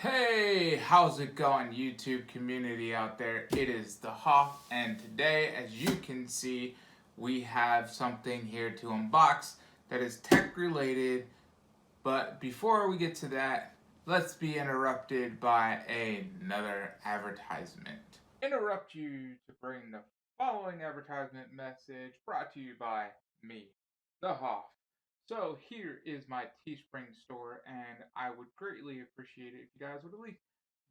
Hey, how's it going, YouTube community out there? It is the Hoff, and today, as you can see, we have something here to unbox that is tech related. But before we get to that, let's be interrupted by another advertisement. Interrupt you to bring the following advertisement message brought to you by me, the Hoff. So here is my Teespring store, and I would greatly appreciate it if you guys would at least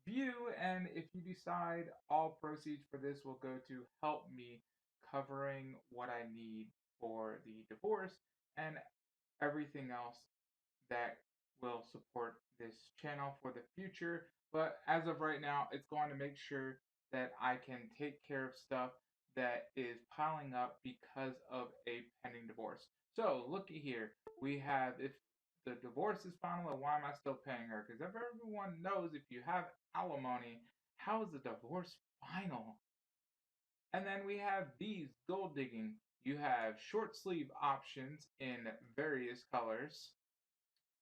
view, and if you decide, all proceeds for this will go to help me covering what I need for the divorce and everything else that will support this channel for the future. But as of right now, it's going to make sure that I can take care of stuff that is piling up because of a pending divorce. So looky here, we have, if the divorce is final, and why am I still paying her? Because everyone knows, if you have alimony, how is the divorce final? And then we have these gold digging. You have short sleeve options in various colors.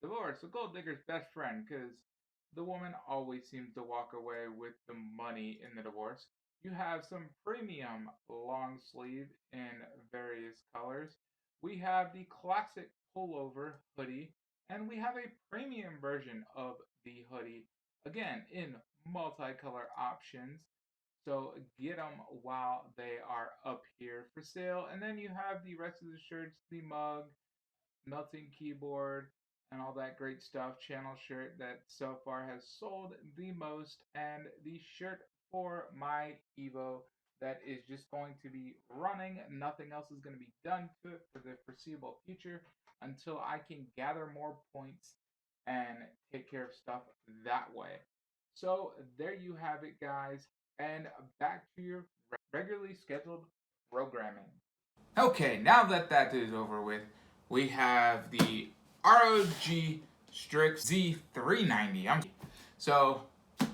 Divorce, a gold digger's best friend, because the woman always seems to walk away with the money in the divorce. You have some premium long sleeve in various colors. We have the classic pullover hoodie, and we have a premium version of the hoodie, again in multicolor options. So get them while they are up here for sale. And then you have the rest of the shirts, the mug, melting keyboard, and all that great stuff. Channel shirt that so far has sold the most, and the shirt for my Evo that is just going to be running. Nothing else is going to be done to it for the foreseeable future until I can gather more points and take care of stuff that way. So there you have it, guys, and back to your regularly scheduled programming. Okay, now that that is over with, we have the ROG Strix Z390. So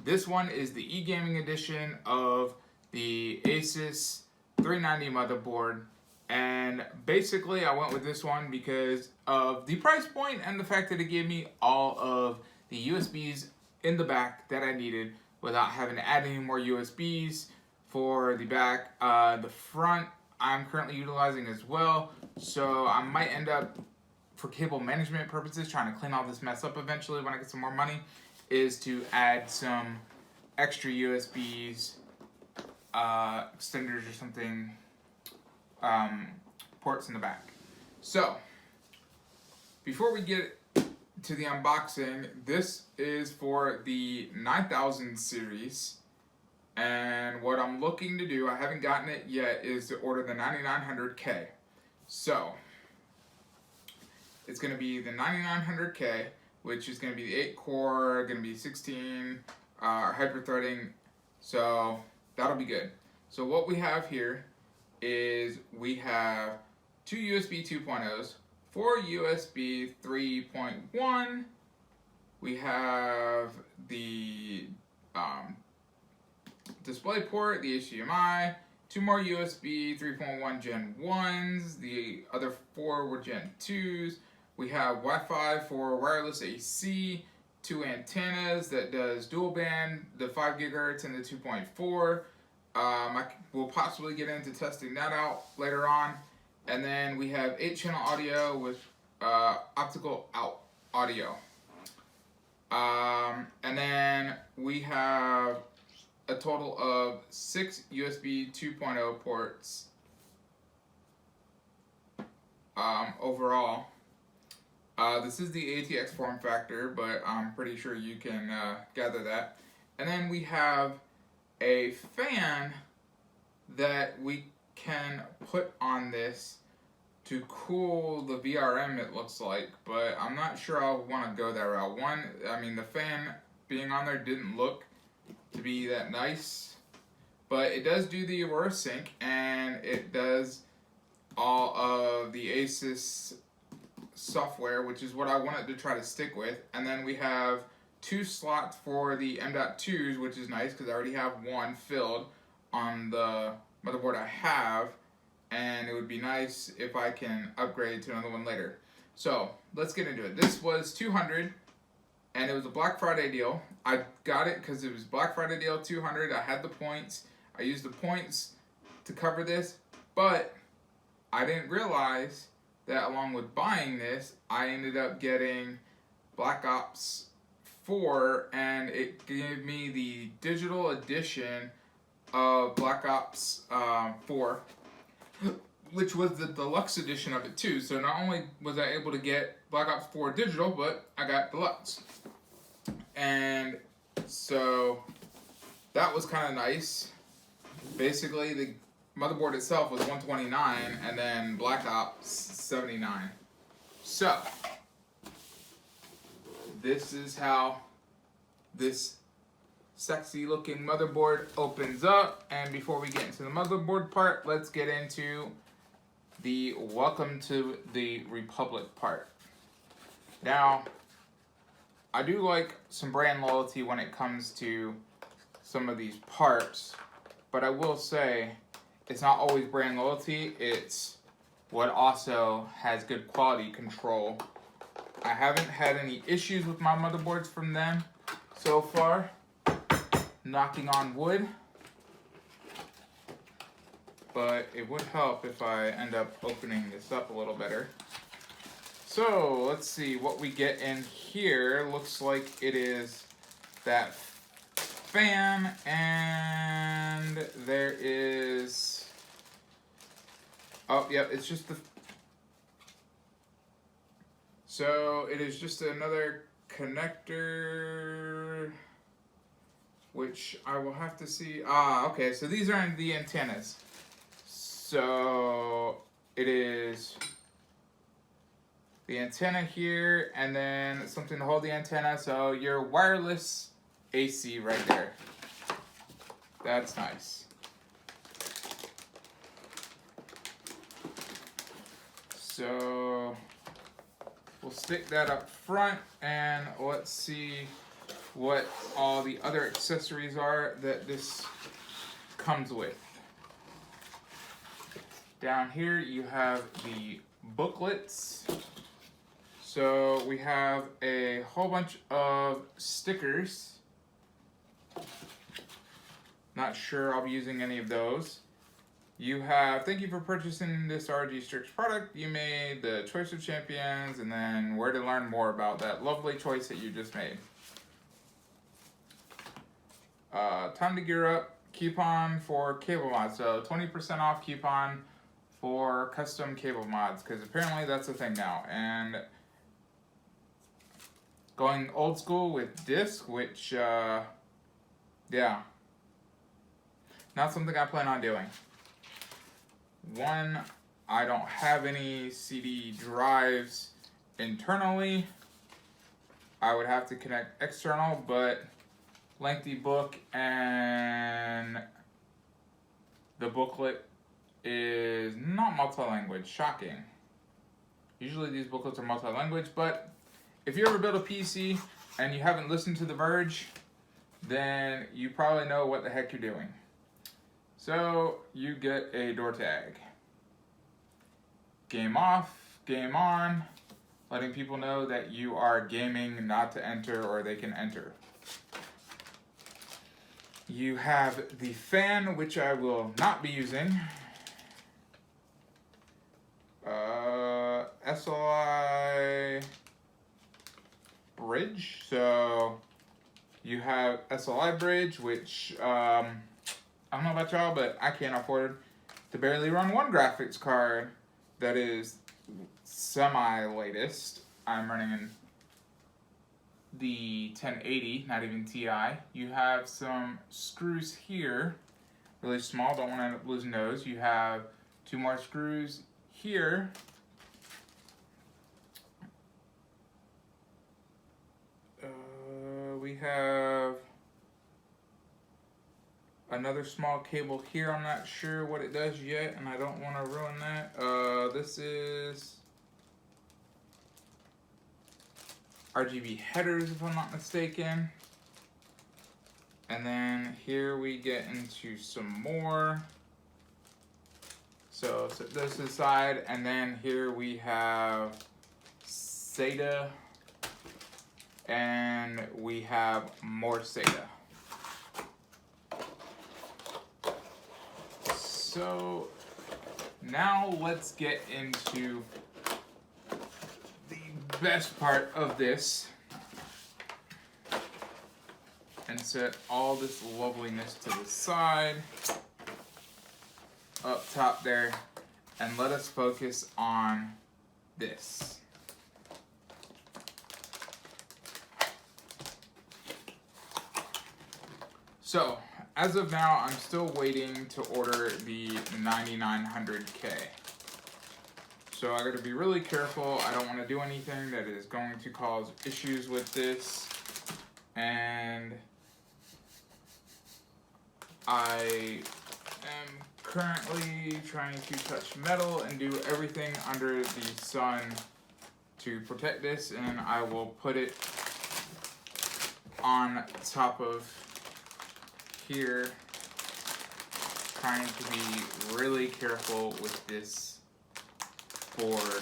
this one is the e-gaming edition of the Asus 390 motherboard, and basically I went with this one because of the price point and the fact that it gave me all of the USBs in the back that I needed without having to add any more USBs for the back. The front I'm currently utilizing as well, so I might end up, for cable management purposes, trying to clean all this mess up eventually when I get some more money, is to add some extra USBs, extenders or something, ports in the back. So before we get to the unboxing, this is for the 9000 series. And what I'm looking to do, I haven't gotten it yet, is to order the 9900K. So it's going to be the 9900K, which is going to be the 8-core, going to be 16 hyper-threading. So that'll be good. So what we have here is we have two USB 2.0s, four USB 3.1. We have the display port, the HDMI, two more USB 3.1 Gen 1s, the other four were Gen 2s. We have Wi-Fi for wireless AC, two antennas that does dual band, the 5 gigahertz and the 2.4. I will possibly get into testing that out later on. And then we have 8-channel audio with optical out audio. And then we have a total of 6 USB 2.0 ports overall. This is the ATX form factor, but I'm pretty sure you can gather that. And then we have a fan that we can put on this to cool the VRM, it looks like, but I'm not sure I'll want to go that route. One, I mean, the fan being on there didn't look to be that nice, but it does do the Aurora Sync, and it does all of the Asus software, which is what I wanted to try to stick with. And then we have 2 slots for the M.2s, which is nice because I already have one filled on the motherboard I have, and it would be nice if I can upgrade to another one later. So let's get into it. This was $200, and it was a Black Friday deal. I got it because it was Black Friday deal, 200. I had the points. I used the points to cover this, but I didn't realize that along with buying this, I ended up getting Black Ops 4, and it gave me the digital edition of Black Ops 4, which was the deluxe edition of it too. So not only was I able to get Black Ops 4 digital, but I got deluxe. And so that was kind of nice. Basically, the motherboard itself was $129, and then Black Ops $79. So this is how this sexy looking motherboard opens up. And before we get into the motherboard part, let's get into the Welcome to the Republic part. Now, I do like some brand loyalty when it comes to some of these parts, but I will say it's not always brand loyalty, it's what also has good quality control. I haven't had any issues with my motherboards from them so far, knocking on wood, but it would help if I end up opening this up a little better. So let's see what we get in here. Looks like it is that fan, and there is, oh yeah, it's just the, so it is just another connector, which I will have to see. Okay, so these are the antennas. So it is the antenna here, and then something to hold the antenna, so your wireless AC right there. That's nice. So we'll stick that up front, and let's see what all the other accessories are that this comes with. Down here you have the booklets. So we have a whole bunch of stickers. Not sure I'll be using any of those. You have, thank you for purchasing this Rog Strix product. You made the choice of champions, and then where to learn more about that lovely choice that you just made. Time to gear up, coupon for cable mods. So 20% off coupon for custom cable mods, because apparently that's a thing now. And going old school with disc, which, yeah, not something I plan on doing. One, I don't have any CD drives internally. I would have to connect external, but lengthy book, and the booklet is not multi-language. Shocking. Usually these booklets are multi-language, but if you ever build a PC and you haven't listened to The Verge, then you probably know what the heck you're doing. So you get a door tag. Game off, game on, letting people know that you are gaming, not to enter, or they can enter. You have the fan, which I will not be using. SLI bridge. So you have SLI bridge, which I don't know about y'all, but I can't afford to barely run one graphics card that is semi-latest. I'm running in the 1080, not even Ti. You have some screws here, really small, don't want to end up losing those. You have two more screws here. We have another small cable here. I'm not sure what it does yet, and I don't want to ruin that. This is RGB headers, if I'm not mistaken. And then here we get into some more. So set those to the side, and then here we have SATA and we have more SATA. So now let's get into the best part of this and set all this loveliness to the side, up top there, and let us focus on this. So, as of now, I'm still waiting to order the 9900K. So I gotta be really careful. I don't wanna do anything that is going to cause issues with this. And I am currently trying to touch metal and do everything under the sun to protect this, and I will put it on top of here, trying to be really careful with this board.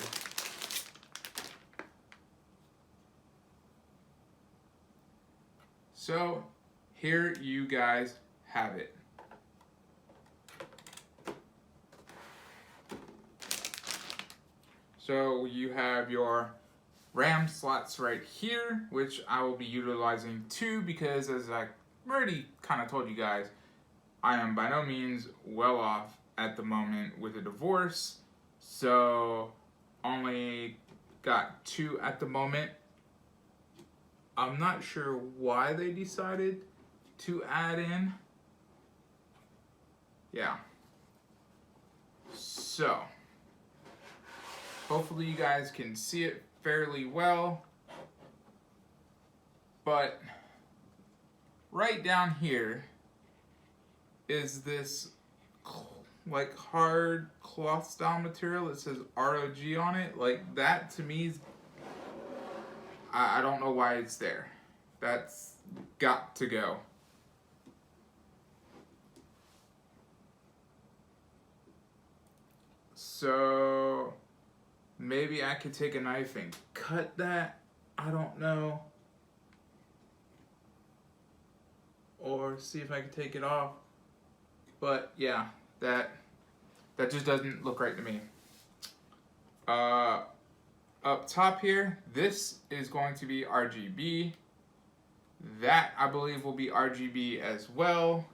So here you guys have it. So you have your RAM slots right here, which I will be utilizing two, because as I already kind of told you guys, I am by no means well off at the moment with a divorce, so only got two at the moment. I'm not sure why they decided to add in. Yeah. So hopefully you guys can see it fairly well, but right down here is this like hard cloth style material that says ROG on it. Like that to me is, I don't know why it's there. That's got to go. So maybe I could take a knife and cut that. I don't know. Or see if I can take it off. But yeah, that just doesn't look right to me. Up top here, this is going to be RGB. That I believe will be RGB as well.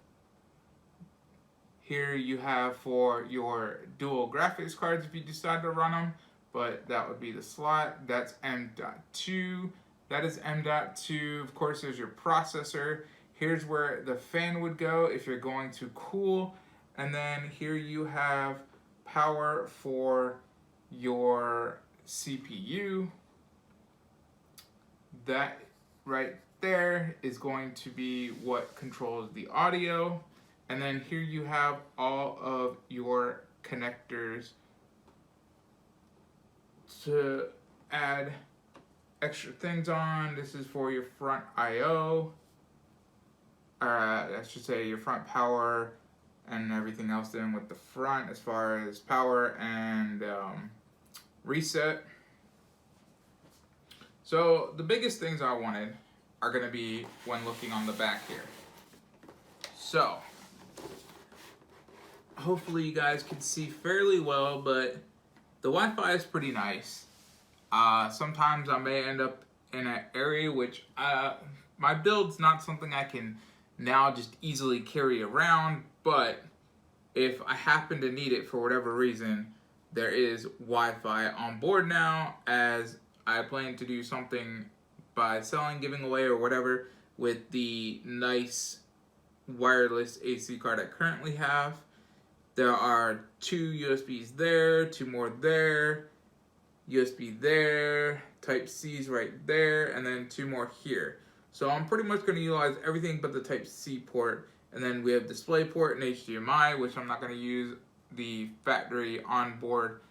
Here you have for your dual graphics cards if you decide to run them, but that would be the slot. That's M.2. That is M.2. Of course, there's your processor. Here's where the fan would go if you're going to cool. And then here you have power for your CPU. That right there is going to be what controls the audio. And then here you have all of your connectors to add extra things on. This is for your front I/O. I should say your front power and everything else then with the front as far as power and reset. So the biggest things I wanted are going to be when looking on the back here. So hopefully you guys can see fairly well, but the Wi-Fi is pretty nice. Sometimes I may end up in an area which my build's not something I can now just easily carry around, but if I happen to need it for whatever reason, there is Wi-Fi on board now, as I plan to do something by selling, giving away, or whatever with the nice wireless AC card I currently have. There are two USBs there, two more there, USB there, Type-C's right there, and then two more here. So I'm pretty much going to utilize everything but the Type-C port. And then we have DisplayPort and HDMI, which I'm not going to use the factory onboard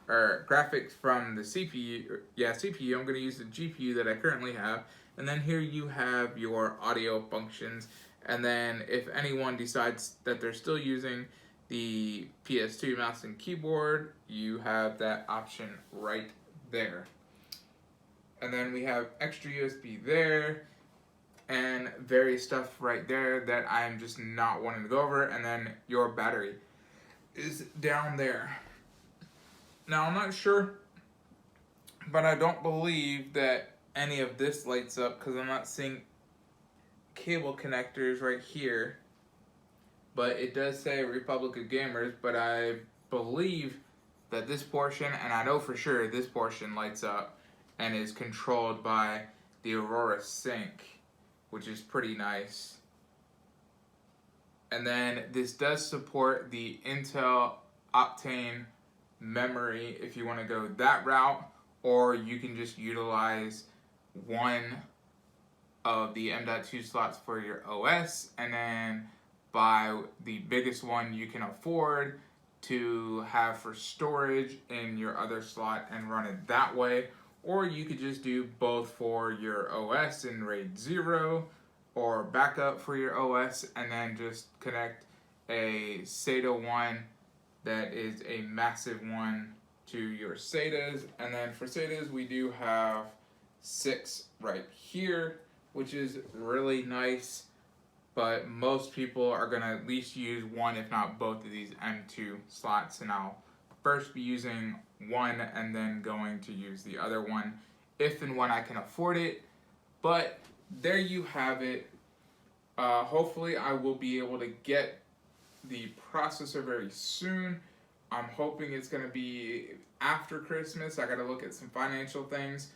or graphics from the CPU. Yeah, CPU. I'm going to use the GPU that I currently have. And then here you have your audio functions. And then if anyone decides that they're still using the PS2 mouse and keyboard, you have that option right there. And then we have extra USB there and various stuff right there that I'm just not wanting to go over. And then your battery is down there. Now I'm not sure, but I don't believe that any of this lights up because I'm not seeing cable connectors right here. But it does say Republic of Gamers, but I believe that this portion, and I know for sure this portion lights up and is controlled by the Aurora Sync, which is pretty nice. And then this does support the Intel Optane memory if you want to go that route, or you can just utilize one of the M.2 slots for your OS and then buy the biggest one you can afford to have for storage in your other slot and run it that way. Or you could just do both for your OS in RAID 0 or backup for your OS and then just connect a SATA one that is a massive one to your SATAs. And then for SATAs we do have 6 right here, which is really nice, but most people are going to at least use one if not both of these M2 slots, and I'll first be using one and then going to use the other one if and when I can afford it. But there you have it. Hopefully I will be able to get the processor very soon. I'm hoping it's going to be after Christmas. I got to look at some financial things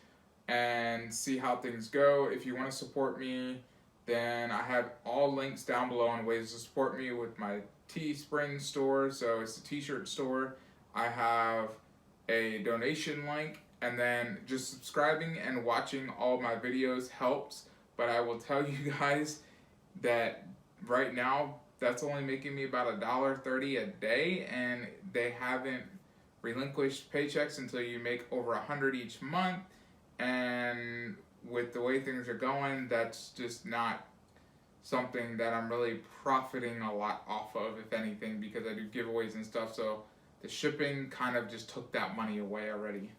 and see how things go. If you want to support me, then I have all links down below on ways to support me with my Teespring store. So it's a t-shirt store. I have a donation link, and then just subscribing and watching all my videos helps. But I will tell you guys that right now that's only making me about $1.30 a day, and they haven't relinquished paychecks until you make over 100 each month. And with the way things are going, that's just not something that I'm really profiting a lot off of, if anything, because I do giveaways and stuff. So the shipping kind of just took that money away already.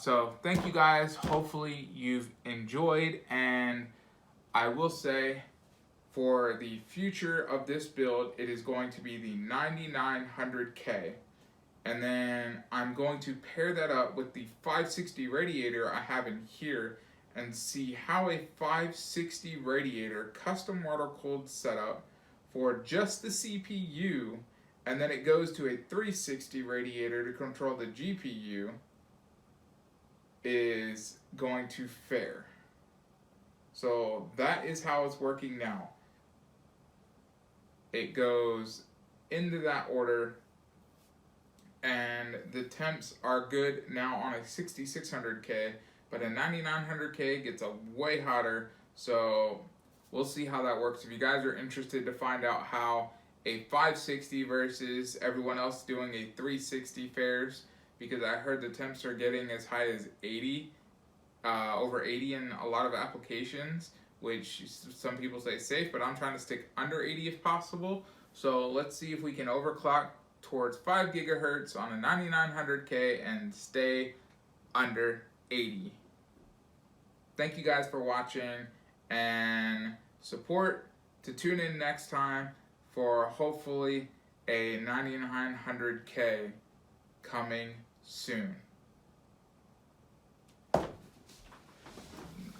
So thank you guys. Hopefully you've enjoyed, and I will say for the future of this build, it is going to be the 9900K. And then I'm going to pair that up with the 560 radiator I have in here and see how a 560 radiator custom water cooled setup for just the CPU, and then it goes to a 360 radiator to control the GPU, is going to fare. So that is how it's working now. It goes into that order, and the temps are good now on a 6600K, but a 9900K gets a way hotter. So we'll see how that works. If you guys are interested to find out how a 560 versus everyone else doing a 360 fares, because I heard the temps are getting as high as 80, over 80 in a lot of applications, which some people say safe, but I'm trying to stick under 80 if possible. So let's see if we can overclock towards 5 gigahertz on a 9900K and stay under 80. Thank you guys for watching, and support to tune in next time for hopefully a 9900K coming soon.